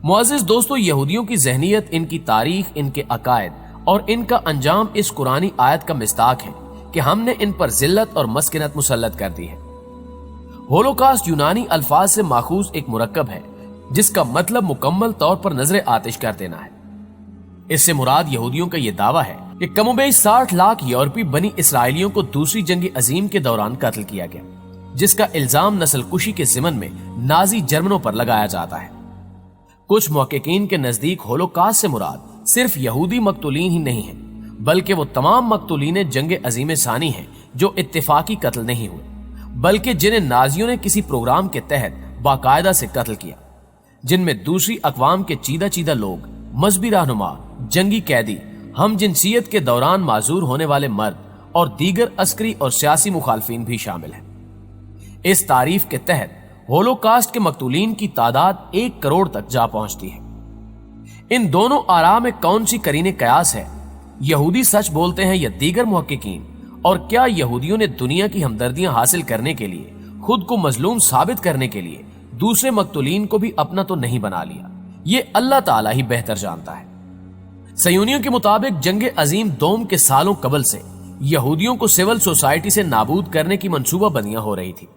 معزز دوستو، یہودیوں کی ذہنیت، ان کی تاریخ، ان کے عقائد اور ان کا انجام اس قرآنی آیت کا مصداق ہے کہ ہم نے ان پر ذلت اور مسکنت مسلط کر دی ہے۔ ہولوکاسٹ یونانی الفاظ سے ماخوذ ایک مرکب ہے جس کا مطلب مکمل طور پر نظر آتش کر دینا ہے۔ اس سے مراد یہودیوں کا یہ دعویٰ ہے کہ کم و بیش 60 لاکھ یورپی بنی اسرائیلیوں کو دوسری جنگ عظیم کے دوران قتل کیا گیا، جس کا الزام نسل کشی کے ضمن میں نازی جرمنوں پر لگایا جاتا ہے۔ کچھ محققین کے نزدیک ہولوکاسٹ سے مراد صرف یہودی مقتولین ہی نہیں ہیں، بلکہ وہ تمام مقتولین جنگ عظیم ثانی ہیں جو اتفاقی قتل نہیں ہوئے، بلکہ جنہیں نازیوں نے کسی پروگرام کے تحت باقاعدہ سے قتل کیا، جن میں دوسری اقوام کے چیدہ لوگ، مذہبی رہنما، جنگی قیدی، ہم جنسیت کے دوران معذور ہونے والے مرد اور دیگر عسکری اور سیاسی مخالفین بھی شامل ہیں۔ اس تعریف کے تحت ہولوکاسٹ کے مقتولین کی تعداد 1 کروڑ تک جا پہنچتی ہے۔ ان دونوں آراء میں کون سی قرین قیاس ہے؟ یہودی سچ بولتے ہیں یا دیگر محققین؟ اور کیا یہودیوں نے دنیا کی ہمدردیاں حاصل کرنے کے لیے، خود کو مظلوم ثابت کرنے کے لیے دوسرے مقتولین کو بھی اپنا تو نہیں بنا لیا؟ یہ اللہ تعالیٰ ہی بہتر جانتا ہے۔ صہیونیوں کے مطابق جنگ عظیم دوم کے سالوں قبل سے یہودیوں کو سول سوسائٹی سے نابود کرنے کی منصوبہ بندیاں ہو رہی تھی۔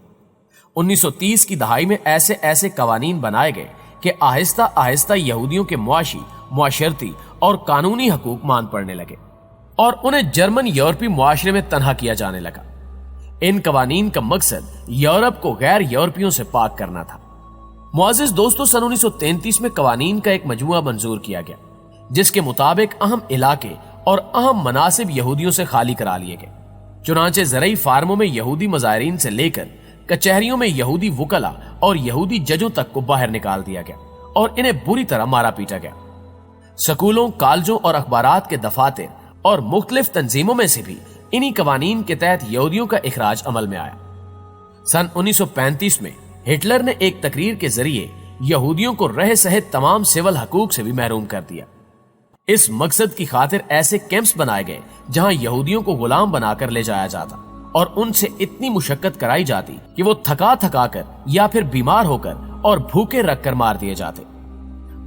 1930 کی دہائی میں ایسے قوانین بنائے گئے کہ آہستہ آہستہ یہودیوں کے معاشی، معاشرتی اور قانونی حقوق مان پڑنے لگے اور انہیں جرمن یورپی معاشرے میں تنہا کیا جانے لگا۔ ان قوانین کا مقصد یورپ کو غیر یورپیوں سے پاک کرنا تھا۔ معزز دوستو، سن 1933 میں قوانین کا ایک مجموعہ منظور کیا گیا جس کے مطابق اہم علاقے اور اہم مناصب یہودیوں سے خالی کرا لیے گئے۔ چنانچہ زرعی فارموں میں یہودی مظاہرین سے لے کر کچہریوں میں یہودی وکلا اور یہودی ججوں تک کو باہر نکال دیا گیا اور انہیں بری طرح مارا پیٹا گیا۔ سکولوں، کالجوں اور اخبارات کے دفاتر اور مختلف تنظیموں میں سے بھی انہی قوانین کے تحت یہودیوں کا اخراج عمل میں آیا۔ سن 1935 میں ہٹلر نے ایک تقریر کے ذریعے یہودیوں کو رہ سہت تمام سول حقوق سے بھی محروم کر دیا۔ اس مقصد کی خاطر ایسے کیمپس بنائے گئے جہاں یہودیوں کو غلام بنا کر لے جایا جاتا اور ان سے اتنی مشقت کرائی جاتی کہ وہ تھکا کر یا پھر بیمار ہو کر اور بھوکے رکھ کر مار دیے جاتے۔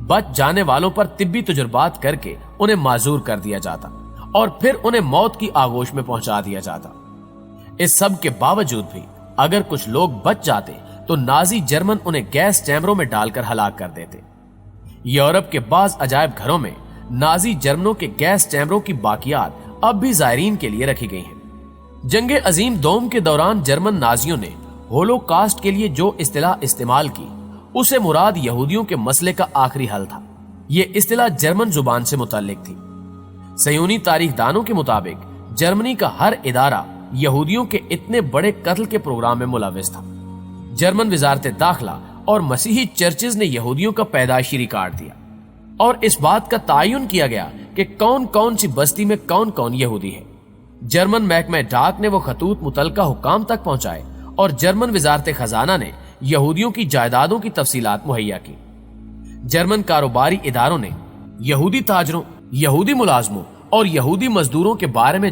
بچ جانے والوں پر طبی تجربات کر کے انہیں معذور کر دیا جاتا اور پھر انہیں موت کی آغوش میں پہنچا دیا جاتا۔ اس سب کے باوجود بھی اگر کچھ لوگ بچ جاتے تو نازی جرمن انہیں گیس چیمبروں میں ڈال کر ہلاک کر دیتے۔ یورپ کے بعض عجائب گھروں میں نازی جرمنوں کے گیس چیمبروں کی باقیات اب بھی زائرین کے لیے رکھی گئی ہیں۔ جنگ عظیم دوم کے دوران جرمن نازیوں نے ہولوکاسٹ کے لیے جو اصطلاح استعمال کی اسے مراد یہودیوں کے مسئلے کا آخری حل تھا۔ یہ اصطلاح جرمن زبان سے متعلق تھی۔ صہیونی تاریخ دانوں کے مطابق جرمنی کا ہر ادارہ یہودیوں کے اتنے بڑے قتل کے پروگرام میں ملوث تھا۔ جرمن وزارت داخلہ اور مسیحی چرچز نے یہودیوں کا پیدائشی ریکارڈ دیا اور اس بات کا تعین کیا گیا کہ کون سی بستی میں کون یہودی ہے۔ جرمن محکمہ ڈاک نے وہ خطوط متعلقہ حکام تک پہنچائے اور جرمن وزارت خزانہ نے یہودیوں کی جائیدادوں کی تفصیلات مہیا کی۔ جرمن کاروباری اداروں نے یہودی تاجروں، یہودی ملازموں اور یہودی مزدوروں کے بارے میں